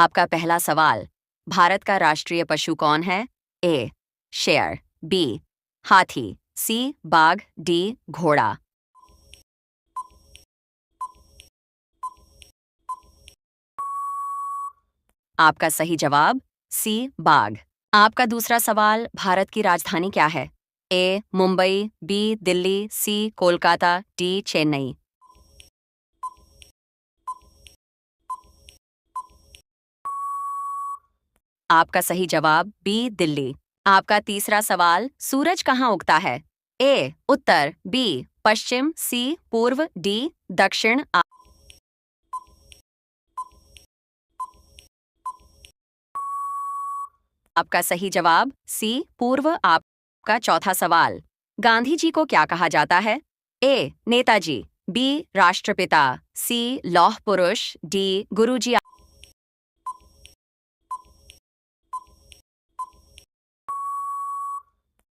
आपका पहला सवाल, भारत का राष्ट्रीय पशु कौन है? ए. शेर, बी. हाथी, सी. बाघ, डी. घोड़ा। आपका सही जवाब सी. बाघ। आपका दूसरा सवाल, भारत की राजधानी क्या है? ए. मुंबई, बी. दिल्ली, सी. कोलकाता, डी. चेन्नई। आपका सही जवाब बी. दिल्ली। आपका तीसरा सवाल, सूरज कहाँ उगता है? ए. उत्तर, बी. पश्चिम, सी. पूर्व, डी. दक्षिण। आपका सही जवाब सी. पूर्व। आपका चौथा सवाल, गांधी जी को क्या कहा जाता है? ए. नेताजी, बी. राष्ट्रपिता, सी. लौह पुरुष, डी. गुरुजी।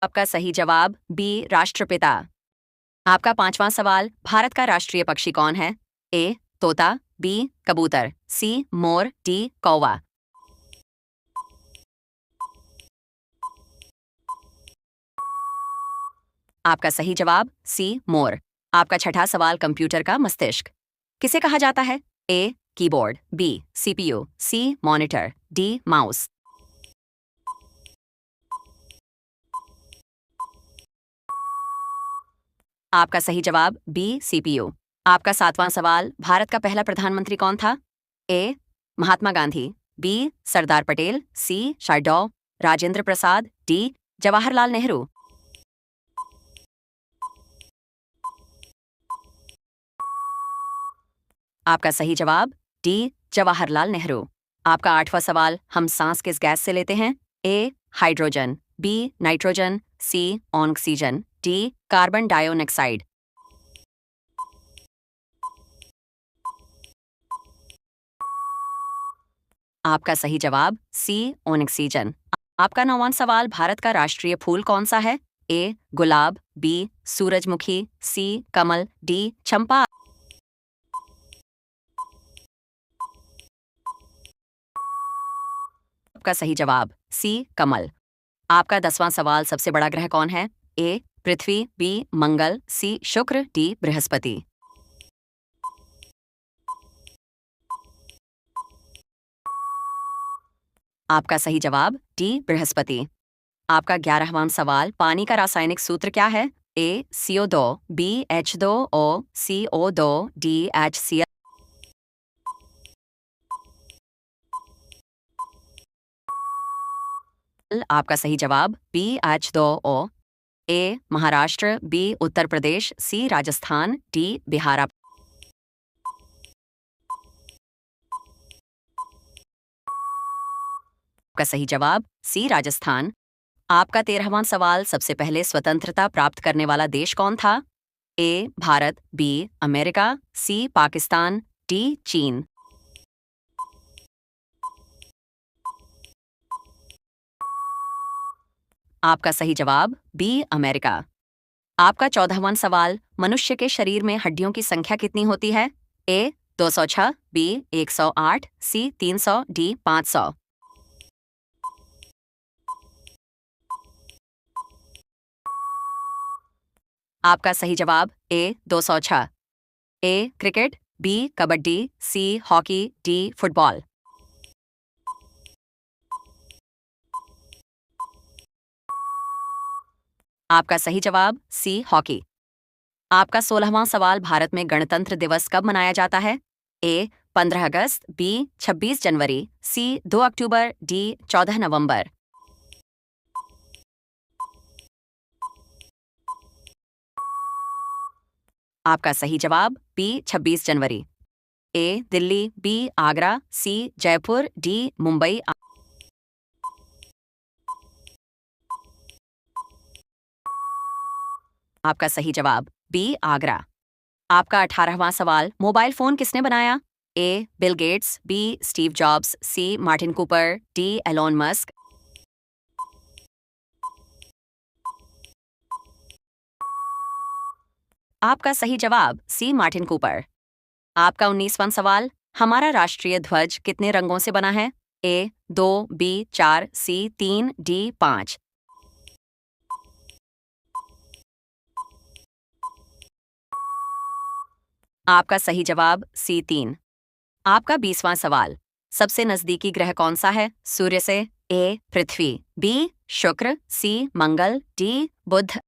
आपका सही जवाब बी. राष्ट्रपिता। आपका पांचवा सवाल, भारत का राष्ट्रीय पक्षी कौन है? ए. तोता, बी. कबूतर, सी. मोर, डी. कौवा। आपका सही जवाब सी. मोर। आपका छठा सवाल, कंप्यूटर का मस्तिष्क किसे कहा जाता है? A. Keyboard, B. CPU, C. Monitor, D. Mouse. आपका सही जवाब बी. सीपीयू। आपका सातवां सवाल, भारत का पहला प्रधानमंत्री कौन था? ए. महात्मा गांधी, बी. सरदार पटेल, सी. शारदोल, राजेंद्र प्रसाद, डी. जवाहरलाल नेहरू। आपका सही जवाब डी. जवाहरलाल नेहरू। आपका आठवां सवाल, हम सांस किस गैस से लेते हैं? A. Hydrogen, B. Nitrogen, C. Oxygen, D. Carbon dioxide. आपका सही जवाब सी. ऑक्सीजन। आपका नौवां सवाल, भारत का राष्ट्रीय फूल कौन सा है? ए. गुलाब, बी. सूरजमुखी, सी. कमल, डी. चंपा। आपका सही जवाब सी. कमल। आपका 10वां सवाल, सबसे बड़ा ग्रह कौन है? ए. पृथ्वी, बी. मंगल, सी. शुक्र, डी. बृहस्पति। आपका सही जवाब डी. बृहस्पति। आपका 11वां सवाल, पानी का रासायनिक सूत्र क्या है? A. CO2, B. H2O, CO2, D. HCl। आपका सही जवाब B. H2O। A. Maharashtra, B. Uttar Pradesh, C. Rajasthan, D. Bihar. आपका सही जवाब सी. राजस्थान। आपका 13वां सवाल, सबसे पहले स्वतंत्रता प्राप्त करने वाला देश कौन था? ए. भारत, बी. अमेरिका, सी. पाकिस्तान, डी. चीन। आपका सही जवाब बी. अमेरिका। आपका 14वां सवाल, मनुष्य के शरीर में हड्डियों की संख्या कितनी होती है? ए. 206, बी. 108, सी. 300, डी. 500। आपका सही जवाब A. 206। A. Cricket, B. Kabaddi, C. Hockey, D. Football. आपका सही जवाब सी. हॉकी। आपका 16वां सवाल, भारत में गणतंत्र दिवस कब मनाया जाता है? ए. 15 अगस्त, बी. 26 जनवरी, सी. 2 अक्टूबर, डी. 14 नवंबर। आपका सही जवाब बी. 26 जनवरी। ए. दिल्ली, बी. आगरा, सी. जयपुर, डी. मुंबई। आपका सही जवाब बी. आगरा। आपका 18वां सवाल, मोबाइल फोन किसने बनाया? A. Bill Gates, B. Steve Jobs, C. Martin Cooper, D. Elon Musk. आपका सही जवाब सी. Martin Cooper. आपका 19वां सवाल, हमारा राष्ट्रीय ध्वज कितने रंगों से बना है? ए 2, बी 4, सी 3, डी 5। आपका सही जवाब सी 3। आपका 20वां सवाल। सबसे नजदीकी ग्रह कौन सा है सूर्य से? ए पृथ्वी, बी शुक्र, सी मंगल, डी बुध।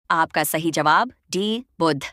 आपका सही जवाब डी बुध।